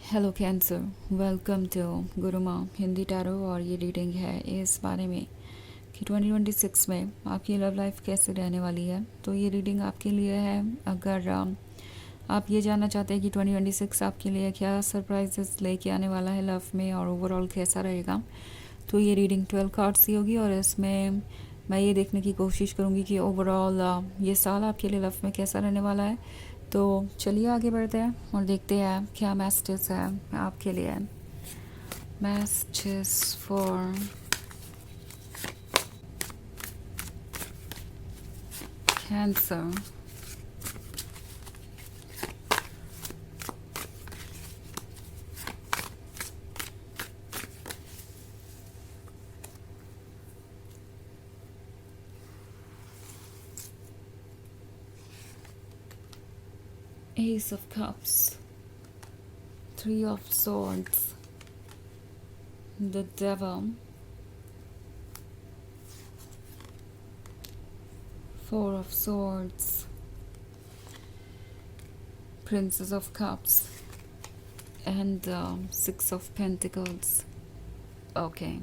Hello cancer, welcome to Guruma Hindi tarot. और ये reading है इस बारे में कि 2026 में आपकी लव लाइफ कैसे रहने वाली है। तो ये रीडिंग आपके लिए है अगर आप ये जानना चाहते हैं कि 2026 आपके लिए क्या सरप्राइजेस लेके आने वाला है लव में और ओवरऑल कैसा रहेगा। तो ये रीडिंग 12 कार्ड्स की होगी और इसमें मैं ये देखने की कोशिश करूँगी कि ओवरऑल ये साल आपके लिए लव में कैसा रहने वाला है। तो चलिए आगे बढ़ते हैं और देखते हैं क्या मैसेजेस है आपके लिए। Messages for cancer. Ace of Cups, Three of Swords, the Devil, Four of Swords, Princess of Cups, and Six of Pentacles. Okay.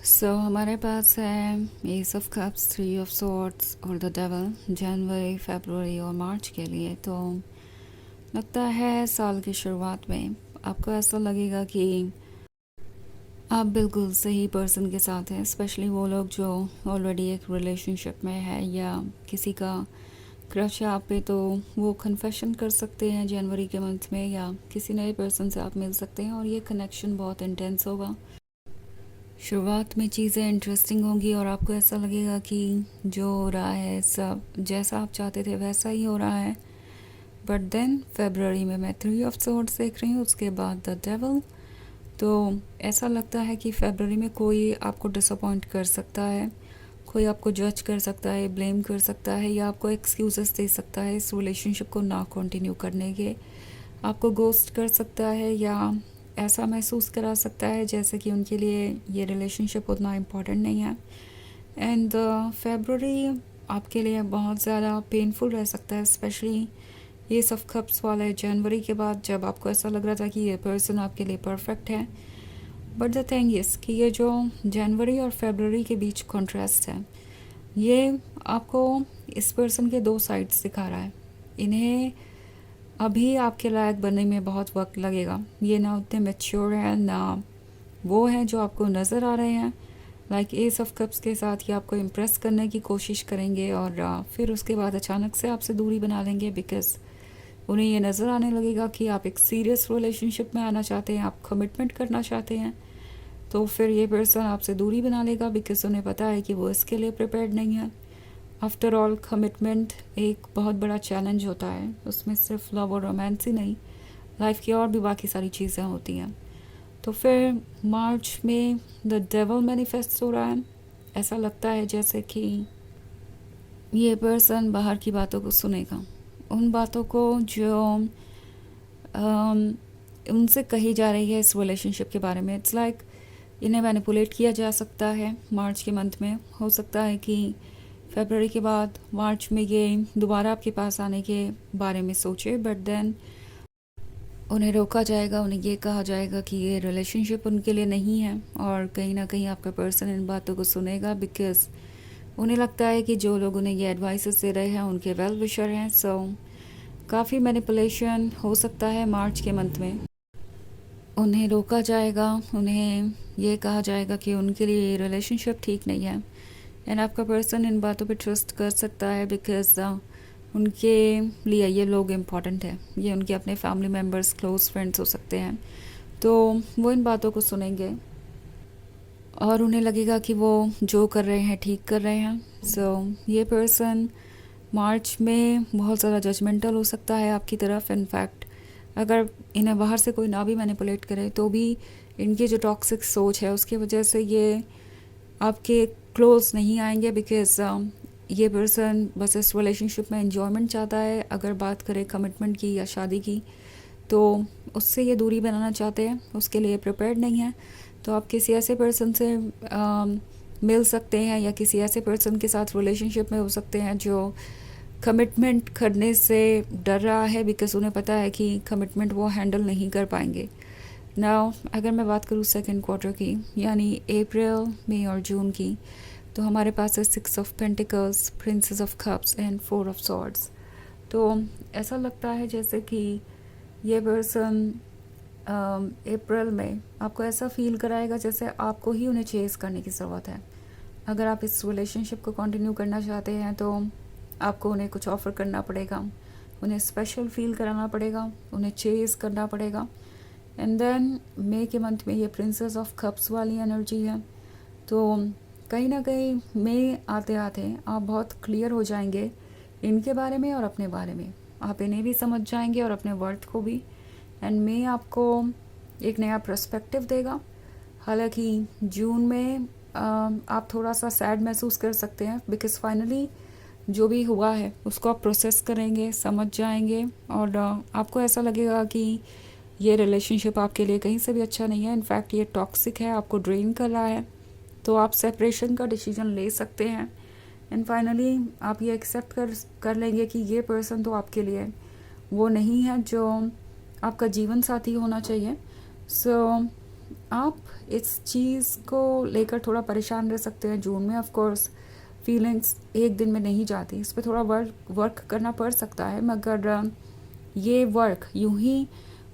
सो हमारे पास है S of cups, three of swords और द डेवल जनवरी, फरवरी और मार्च के लिए। तो लगता है साल की शुरुआत में आपको ऐसा लगेगा कि आप बिल्कुल सही पर्सन के साथ हैं, स्पेशली वो लोग जो ऑलरेडी एक रिलेशनशिप में है या किसी का क्रश है आप पे। तो वो कन्फेशन कर सकते हैं जनवरी के मंथ में या किसी नए पर्सन से आप मिल सकते हैं और ये कनेक्शन बहुत इंटेंस होगा। शुरुआत में चीज़ें इंटरेस्टिंग होंगी और आपको ऐसा लगेगा कि जो हो रहा है सब जैसा आप चाहते थे वैसा ही हो रहा है। बट देन फरवरी में मैं थ्री ऑफ सॉर्ड्स देख रही हूँ, उसके बाद द डेविल। तो ऐसा लगता है कि फरवरी में कोई आपको डिसअपॉइंट कर सकता है, कोई आपको जज कर सकता है, ब्लेम कर सकता है या आपको एक्सक्यूज़ेस दे सकता है इस रिलेशनशिप को ना कंटिन्यू करने के। आपको गोस्ट कर सकता है या ऐसा महसूस करा सकता है जैसे कि उनके लिए ये रिलेशनशिप उतना इम्पोर्टेंट नहीं है। एंड फरवरी आपके लिए बहुत ज़्यादा पेनफुल रह सकता है, स्पेशली ये सब कप्स वाले जनवरी के बाद जब आपको ऐसा लग रहा था कि ये पर्सन आपके लिए परफेक्ट है। बट द थिंग इज़ कि ये जो जनवरी और फरवरी के बीच कॉन्ट्रास्ट है ये आपको इस पर्सन के दो साइड्स दिखा रहा है। इन्हें अभी आपके लायक बनने में बहुत वक्त लगेगा, ये ना उतने मैच्योर हैं ना वो हैं जो आपको नज़र आ रहे हैं। लाइक एस ऑफ कप्स के साथ ही आपको इम्प्रेस करने की कोशिश करेंगे और फिर उसके बाद अचानक से आपसे दूरी बना लेंगे बिकॉज उन्हें ये नज़र आने लगेगा कि आप एक सीरियस रिलेशनशिप में आना चाहते हैं, आप कमिटमेंट करना चाहते हैं। तो फिर ये पर्सन आपसे दूरी बना लेगा बिकॉज उन्हें पता है कि वो इसके लिए प्रिपेयर्ड नहीं है। आफ्टर ऑल कमिटमेंट एक बहुत बड़ा चैलेंज होता है, उसमें सिर्फ लव और रोमांस ही नहीं, लाइफ की और भी बाकी सारी चीज़ें होती हैं। तो फिर मार्च में द डेविल मैनिफेस्ट हो रहा है। ऐसा लगता है जैसे कि ये पर्सन बाहर की बातों को सुनेगा, उन बातों को जो उनसे कही जा रही है इस रिलेशनशिप के बारे में। इट्स लाइक इन्हें मैनिपुलेट किया जा सकता है मार्च के मंथ में। हो सकता है कि फरवरी के बाद मार्च में ये दोबारा आपके पास आने के बारे में सोचे, बट देन उन्हें रोका जाएगा, उन्हें ये कहा जाएगा कि ये रिलेशनशिप उनके लिए नहीं है और कहीं ना कहीं आपका पर्सन इन बातों को सुनेगा बिकॉज उन्हें लगता है कि जो लोग उन्हें ये एडवाइसेस दे रहे हैं उनके वेल विशर हैं। सो काफ़ी मैनिपुलेशन हो सकता है मार्च के मंथ में। उन्हें रोका जाएगा, उन्हें ये कहा जाएगा कि उनके लिए ये रिलेशनशिप ठीक नहीं है एंड आपका पर्सन इन बातों पे ट्रस्ट कर सकता है बिकॉज उनके लिए ये लोग इम्पॉर्टेंट है, ये उनके अपने फैमिली मेम्बर्स, क्लोज फ्रेंड्स हो सकते हैं। तो वो इन बातों को सुनेंगे और उन्हें लगेगा कि वो जो कर रहे हैं ठीक कर रहे हैं। सो ये पर्सन मार्च में बहुत ज़्यादा जजमेंटल हो सकता है आपकी तरफ। इनफैक्ट अगर इन्हें बाहर से कोई ना भी मैनिपुलेट करे तो भी इनकी जो टॉक्सिक सोच है उसकी वजह से ये आपके क्लोज नहीं आएंगे बिकॉज ये पर्सन बस इस रिलेशनशिप में एंजॉयमेंट चाहता है। अगर बात करें कमिटमेंट की या शादी की तो उससे ये दूरी बनाना चाहते हैं, उसके लिए प्रिपेयर्ड नहीं है। तो आप किसी ऐसे पर्सन से मिल सकते हैं या किसी ऐसे पर्सन के साथ रिलेशनशिप में हो सकते हैं जो कमिटमेंट करने से डर रहा है बिकॉज़ उन्हें पता है कि कमिटमेंट वो हैंडल नहीं कर पाएंगे। नाउ अगर मैं बात करूँ सेकंड क्वार्टर की, यानी अप्रैल, मई और जून की, तो हमारे पास है 6 of pentacles, princess of cups and 4 of swords. तो ऐसा लगता है जैसे कि ये पर्सन अप्रैल में आपको ऐसा फील कराएगा जैसे आपको ही उन्हें चेज़ करने की ज़रूरत है। अगर आप इस रिलेशनशिप को कंटिन्यू करना चाहते हैं तो आपको उन्हें कुछ ऑफ़र करना पड़ेगा, उन्हें स्पेशल फील कराना पड़ेगा, उन्हें चेज़ करना पड़ेगा। एंड देन मई के मंथ में ये प्रिंसेस ऑफ कप्स वाली एनर्जी है। तो कहीं ना कहीं मई आते आते आप बहुत क्लियर हो जाएंगे इनके बारे में और अपने बारे में। आप इन्हें भी समझ जाएंगे और अपने वर्थ को भी। एंड मई आपको एक नया पर्सपेक्टिव देगा। हालांकि जून में आप थोड़ा सा सैड महसूस कर सकते हैं बिकॉज़ फाइनली जो भी हुआ है उसको आप प्रोसेस करेंगे, समझ जाएंगे और आपको ऐसा लगेगा कि ये रिलेशनशिप आपके लिए कहीं से भी अच्छा नहीं है। इनफैक्ट ये टॉक्सिक है, आपको ड्रेन कर रहा है। तो आप सेपरेशन का डिसीजन ले सकते हैं। एंड फाइनली आप ये एक्सेप्ट कर लेंगे कि ये पर्सन तो आपके लिए वो नहीं है जो आपका जीवन साथी होना चाहिए। सो आप इस चीज़ को लेकर थोड़ा परेशान रह सकते हैं जून में। ऑफ कोर्स फीलिंग्स एक दिन में नहीं जाती, इस पर थोड़ा वर्क करना पड़ सकता है, मगर ये वर्क यूं ही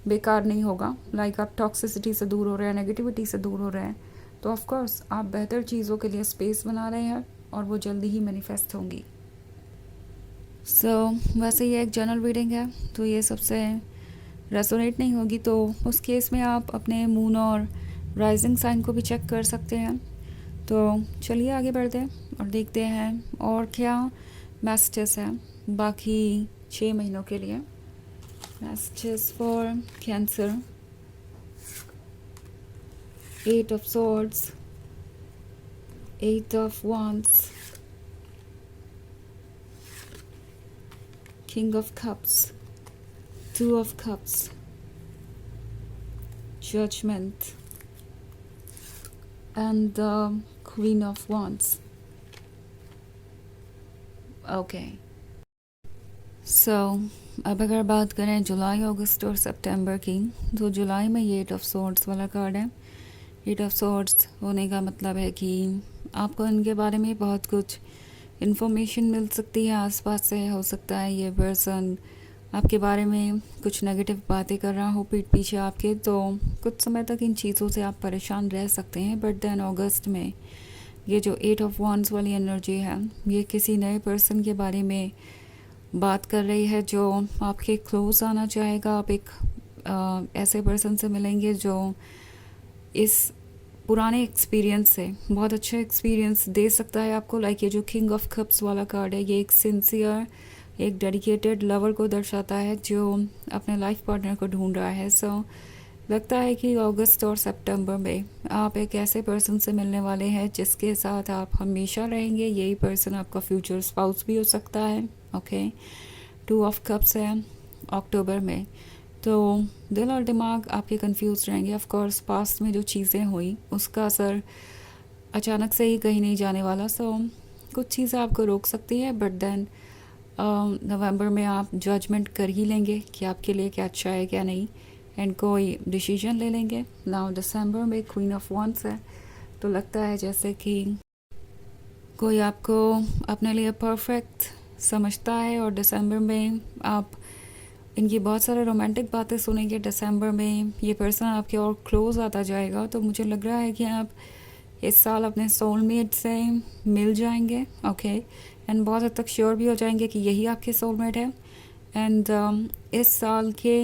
बेकार नहीं होगा। लाइक आप टॉक्सिसिटी से दूर हो रहे हैं, नेगेटिविटी से दूर हो रहे हैं, तो ऑफ कोर्स आप बेहतर चीज़ों के लिए स्पेस बना रहे हैं और वो जल्दी ही मैनिफेस्ट होंगी। वैसे ये एक जनरल रीडिंग है, तो ये सबसे रेजोनेट नहीं होगी, तो उस केस में आप अपने मून और राइजिंग साइन को भी चेक कर सकते हैं। तो चलिए आगे बढ़ते हैं और देखते हैं और क्या मैसेजेस हैं बाकी 6 महीनों के लिए। Messages for cancer, 8 of swords, 8 of wands, King of Cups, 2 of Cups, Judgment, and the Queen of Wands. Okay. अब अगर बात करें जुलाई, अगस्त और सितंबर की, तो जुलाई में ये 8 ऑफ सॉर्ड्स वाला कार्ड है। 8 ऑफ सॉर्ड्स होने का मतलब है कि आपको इनके बारे में बहुत कुछ इन्फॉर्मेशन मिल सकती है आसपास से। हो सकता है ये पर्सन आपके बारे में कुछ नेगेटिव बातें कर रहा हो पीठ पीछे आपके, तो कुछ समय तक इन चीज़ों से आप परेशान रह सकते हैं। बट देन अगस्त में ये जो 8 ऑफ wands वाली एनर्जी है, ये किसी नए पर्सन के बारे में बात कर रही है जो आपके क्लोज आना चाहेगा। आप एक ऐसे पर्सन से मिलेंगे जो इस पुराने एक्सपीरियंस से बहुत अच्छा एक्सपीरियंस दे सकता है आपको। लाइक ये जो किंग ऑफ कप्स वाला कार्ड है, ये एक सिंसियर, एक डेडिकेटेड लवर को दर्शाता है जो अपने लाइफ पार्टनर को ढूंढ रहा है। लगता है कि अगस्त और सितंबर में आप एक ऐसे पर्सन से मिलने वाले हैं जिसके साथ आप हमेशा रहेंगे। यही पर्सन आपका फ्यूचर स्पाउस भी हो सकता है। ओके, 2 ऑफ कप्स है अक्टूबर में, तो दिल और दिमाग आपके कंफ्यूज रहेंगे। ऑफ कोर्स पास्ट में जो चीज़ें हुई उसका असर अचानक से ही कहीं नहीं जाने वाला। कुछ चीज़ें आपको रोक सकती है, बट देन नवंबर में आप जजमेंट कर ही लेंगे कि आपके लिए क्या अच्छा है क्या नहीं, एंड कोई डिसीजन ले लेंगे। नाउ दिसंबर में क्वीन ऑफ wands है, तो लगता है जैसे कि कोई आपको अपने लिए परफेक्ट समझता है और दिसंबर में आप इनकी बहुत सारे रोमांटिक बातें सुनेंगे। दिसंबर में ये पर्सन आपके और क्लोज आता जाएगा। तो मुझे लग रहा है कि आप इस साल अपने सोलमेट से मिल जाएंगे। ओके, एंड बहुत हद तक श्योर भी हो जाएंगे कि यही आपके सोलमेट है। एंड इस साल के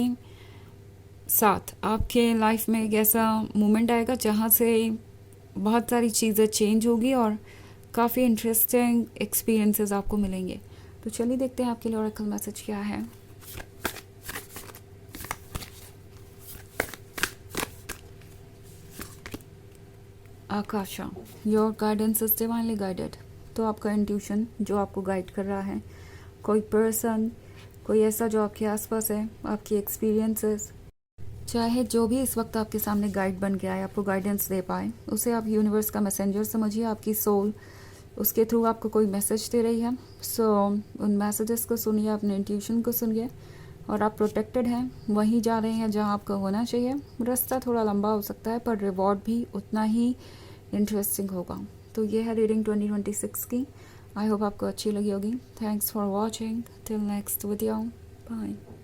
साथ आपके लाइफ में एक ऐसा मोमेंट आएगा जहाँ से बहुत सारी चीज़ें चेंज होगी और काफ़ी इंटरेस्टिंग एक्सपीरियंसेस आपको मिलेंगे। तो चलिए देखते हैं आपके लिए ऑरेकल मैसेज क्या है। Akasha, your guidance is divinely guided. तो आपका इंट्यूशन जो आपको गाइड कर रहा है, कोई पर्सन, कोई ऐसा जो आपके आसपास है, आपकी एक्सपीरियंसेस, चाहे जो भी इस वक्त आपके सामने गाइड बन के आए, आपको गाइडेंस दे पाए, उसे आप यूनिवर्स का मैसेंजर समझिए, आपकी सोल उसके थ्रू आपको कोई मैसेज दे रही है। सो उन मैसेजेस को सुनिए, अपने इंट्यूशन को सुनिए, और आप प्रोटेक्टेड हैं, वहीं जा रहे हैं जहां आपको होना चाहिए। रास्ता थोड़ा लंबा हो सकता है पर रिवॉर्ड भी उतना ही इंटरेस्टिंग होगा। तो ये है रीडिंग 2026 की। आई होप आपको अच्छी लगी होगी। Thanks for watching. Till next video. Bye.